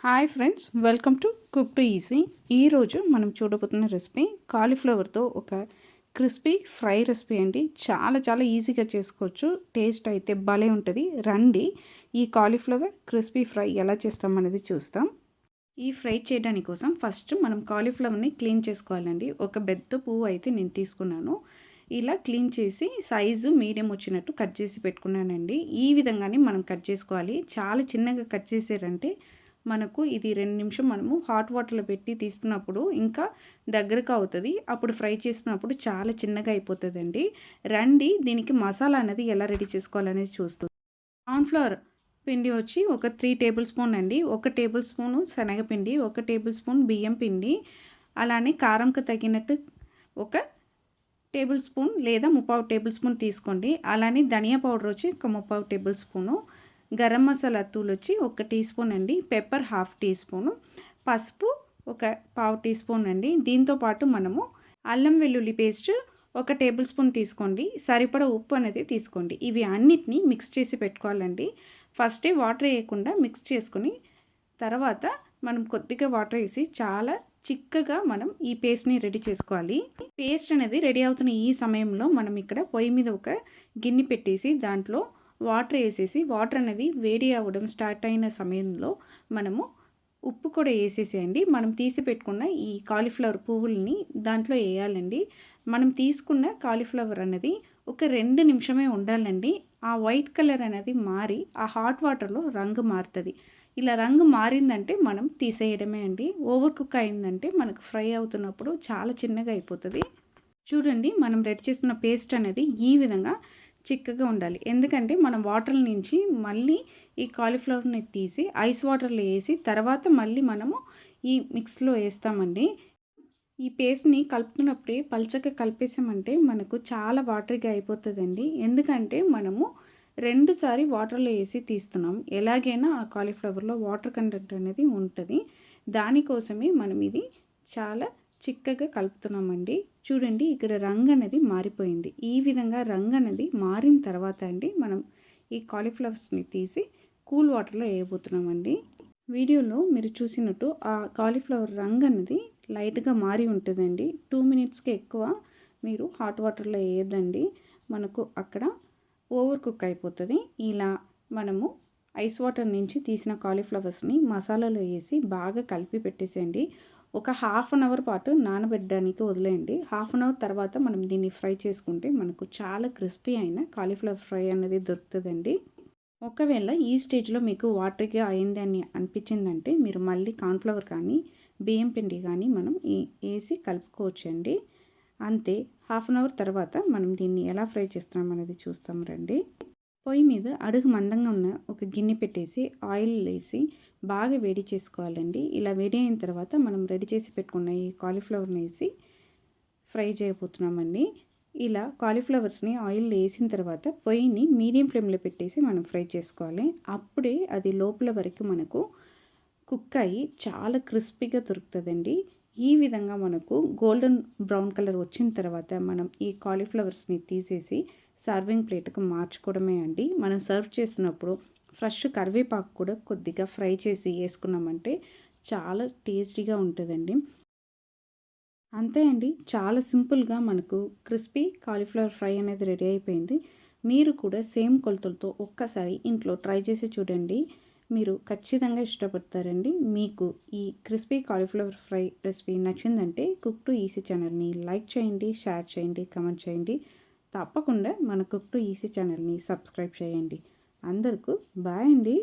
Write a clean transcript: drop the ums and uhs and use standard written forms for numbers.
Hi friends, welcome to cook to easy. ఈరోజు మనం చూడబోతున్న recipe కాలీఫ్లవర్తో ఒక క్రిస్పీ ఫ్రై రెసిపీ అండి. చాలా చాలా ఈజీగా చేసుకోవచ్చు. టేస్ట్ అయితే భలే ఉంటుంది. రండి ఈ కాలీఫ్లవర్ క్రిస్పీ ఫ్రై ఎలా చేస్తామనేది చూస్తాం. ఈ ఫ్రై చేయడానికి కోసం ఫస్ట్ మనం కాలీఫ్లవర్ని క్లీన్ చేసుకోవాలండి. ఒక పెద్ద పువ్వు అయితే నేను తీసుకున్నాను. ఇలా క్లీన్ చేసి సైజు మీడియం వచ్చినట్టు కట్ చేసి పెట్టుకున్నానండి. ఈ విధంగానే మనం కట్ చేసుకోవాలి. చాలా చిన్నగా కట్ చేసారంటే మనకు ఇది 2 నిమిషం మనము హాట్ వాటర్లో పెట్టి తీస్తున్నప్పుడు ఇంకా దగ్గరకు అవుతుంది. అప్పుడు ఫ్రై చేసినప్పుడు చాలా చిన్నగా అయిపోతుందండి. రండి దీనికి మసాలా అనేది ఎలా రెడీ చేసుకోవాలనేది చూస్తాం. కార్న్‌ఫ్లవర్ పిండి వచ్చి ఒక 3 టేబుల్ స్పూన్ అండి. 1 టేబుల్ స్పూను శనగపిండి, 1 టేబుల్ స్పూన్ బియ్యం పిండి, అలానే కారంకు తగినట్టు ఒక టేబుల్ స్పూన్ లేదా 3/4 టేబుల్ స్పూన్ తీసుకోండి. అలానే ధనియా పౌడర్ వచ్చి ఒక 3/4 టేబుల్ స్పూను, గరం మసాలా తూలు వచ్చి 1 టీ స్పూన్ అండి, పెప్పర్ 1/2 టీ స్పూను, పసుపు ఒక 1/2 టీ స్పూన్ అండి. దీంతోపాటు మనము అల్లం వెల్లుల్లి పేస్ట్ 1 టేబుల్ స్పూన్ తీసుకోండి. సరిపడా ఉప్పు అనేది తీసుకోండి. ఇవి అన్నిటినీ మిక్స్ చేసి పెట్టుకోవాలండి. ఫస్టే వాటర్ వేయకుండా మిక్స్ చేసుకుని తర్వాత మనం కొద్దిగా వాటర్ వేసి చాలా చిక్కగా మనం ఈ పేస్ట్ని రెడీ చేసుకోవాలి. పేస్ట్ అనేది రెడీ అవుతున్న ఈ సమయంలో మనం ఇక్కడ పొయ్యి మీద ఒక గిన్నె పెట్టేసి దాంట్లో వాటర్ వేసేసి వాటర్ అనేది వేడి అవ్వడం స్టార్ట్ అయిన సమయంలో మనము ఉప్పు కూడా వేసేసేయండి. మనం తీసి పెట్టుకున్న ఈ కాలీఫ్లవర్ పువ్వుల్ని దాంట్లో వేయాలండి. మనం తీసుకున్న కాలీఫ్లవర్ అనేది ఒక 2 నిమిషమే ఉండాలండి. ఆ వైట్ కలర్ అనేది మారి ఆ హాట్ వాటర్లో రంగు మారుతుంది. ఇలా రంగు మారిందంటే మనం తీసేయడమే అండి. ఓవర్ కుక్ అయిందంటే మనకు ఫ్రై అవుతున్నప్పుడు చాలా చిన్నగా అయిపోతుంది. చూడండి, మనం రెడీ చేసిన పేస్ట్ అనేది ఈ విధంగా చిక్కగా ఉండాలి. ఎందుకంటే మనం వాటర్ నుంచి మళ్ళీ ఈ కాలీఫ్లవర్ని తీసి ఐస్ వాటర్లో వేసి తర్వాత మళ్ళీ మనము ఈ మిక్స్లో వేస్తామండి. ఈ పేస్ట్ని కలుపుతున్నప్పుడే పల్చగా కలిపేసామంటే మనకు చాలా వాటరీగా అయిపోతుందండి. ఎందుకంటే మనము 2 సారి వాటర్లో వేసి తీస్తున్నాం. ఎలాగైనా ఆ కాలీఫ్లవర్లో వాటర్ కంటెంట్ అనేది ఉంటుంది. దానికోసమే మనం ఇది చాలా చిక్కగా కలుపుతున్నామండి. చూడండి, ఇక్కడ రంగు అనేది మారిపోయింది. ఈ విధంగా రంగు అనేది మారిన తర్వాత అండి మనం ఈ కాలీఫ్లవర్స్ని తీసి కూల్ వాటర్లో వేయబోతున్నామండి. వీడియోలో మీరు చూసినట్టు ఆ కాలీఫ్లవర్ రంగు అనేది లైట్గా మారి ఉంటుందండి. 2 మినిట్స్కి ఎక్కువ మీరు హాట్ వాటర్లో వేయద్దండి. మనకు అక్కడ ఓవర్ కుక్ అయిపోతుంది. ఇలా మనము ఐస్ వాటర్ నుంచి తీసిన కాలీఫ్లవర్స్ని మసాలాలో వేసి బాగా కలిపి పెట్టేసేయండి. ఒక హాఫ్ అన్ అవర్ పాటు నానబెట్టడానికి వదిలేయండి. హాఫ్ అన్ అవర్ తర్వాత మనం దీన్ని ఫ్రై చేసుకుంటే మనకు చాలా క్రిస్పీ అయిన కాలీఫ్లవర్ ఫ్రై అనేది దొరుకుతుందండి. ఒకవేళ ఈ స్టేజ్లో మీకు వాటర్గా అయింది అని అనిపించిందంటే మీరు మళ్ళీ కార్న్ఫ్లవర్ కానీ బియ్యం పిండి కానీ మనం వేసి కలుపుకోవచ్చండి. అంతే. హాఫ్ అన్ అవర్ తర్వాత మనం దీన్ని ఎలా ఫ్రై చేస్తున్నాం అనేది చూస్తాం రండి. పొయ్యి మీద అడుగు మందంగా ఉన్న ఒక గిన్నె పెట్టేసి ఆయిల్ వేసి బాగా వేడి చేసుకోవాలండి. ఇలా వేడి అయిన తర్వాత మనం రెడీ చేసి పెట్టుకున్న ఈ కాలీఫ్లవర్ని వేసి ఫ్రై చేయబోతున్నామండి. ఇలా కాలీఫ్లవర్స్ని ఆయిల్ వేసిన తర్వాత పొయ్యిని మీడియం ఫ్లేమ్లో పెట్టేసి మనం ఫ్రై చేసుకోవాలి. అప్పుడే అది లోపల వరకు మనకు కుక్ అయ్యి చాలా క్రిస్పీగా దొరుకుతుందండి. ఈ విధంగా మనకు గోల్డెన్ బ్రౌన్ కలర్ వచ్చిన తర్వాత మనం ఈ కాలీఫ్లవర్స్ని తీసేసి సర్వింగ్ ప్లేట్కి మార్చుకోవడమే అండి. మనం సర్వ్ చేసినప్పుడు ఫ్రెష్ కరివేపాకు కూడా కొద్దిగా ఫ్రై చేసి వేసుకున్నామంటే చాలా టేస్టీగా ఉంటుందండి. అంతే అండి, చాలా సింపుల్గా మనకు క్రిస్పీ కాలీఫ్లవర్ ఫ్రై అనేది రెడీ అయిపోయింది. మీరు కూడా సేమ్ కొలతలతో ఒక్కసారి ఇంట్లో ట్రై చేసి చూడండి. మీరు ఖచ్చితంగా ఇష్టపడతారండి. మీకు ఈ క్రిస్పీ కాలీఫ్లవర్ ఫ్రై రెసిపీ నచ్చిందంటే కుక్ టు ఈజీ ఛానల్ని లైక్ చేయండి, షేర్ చేయండి, కామెంట్ చేయండి. తప్పకుండా మన కుక్ టు ఈజీ ఛానల్ని సబ్స్క్రైబ్ చేయండి. అందరికీ బాయ్ అండి.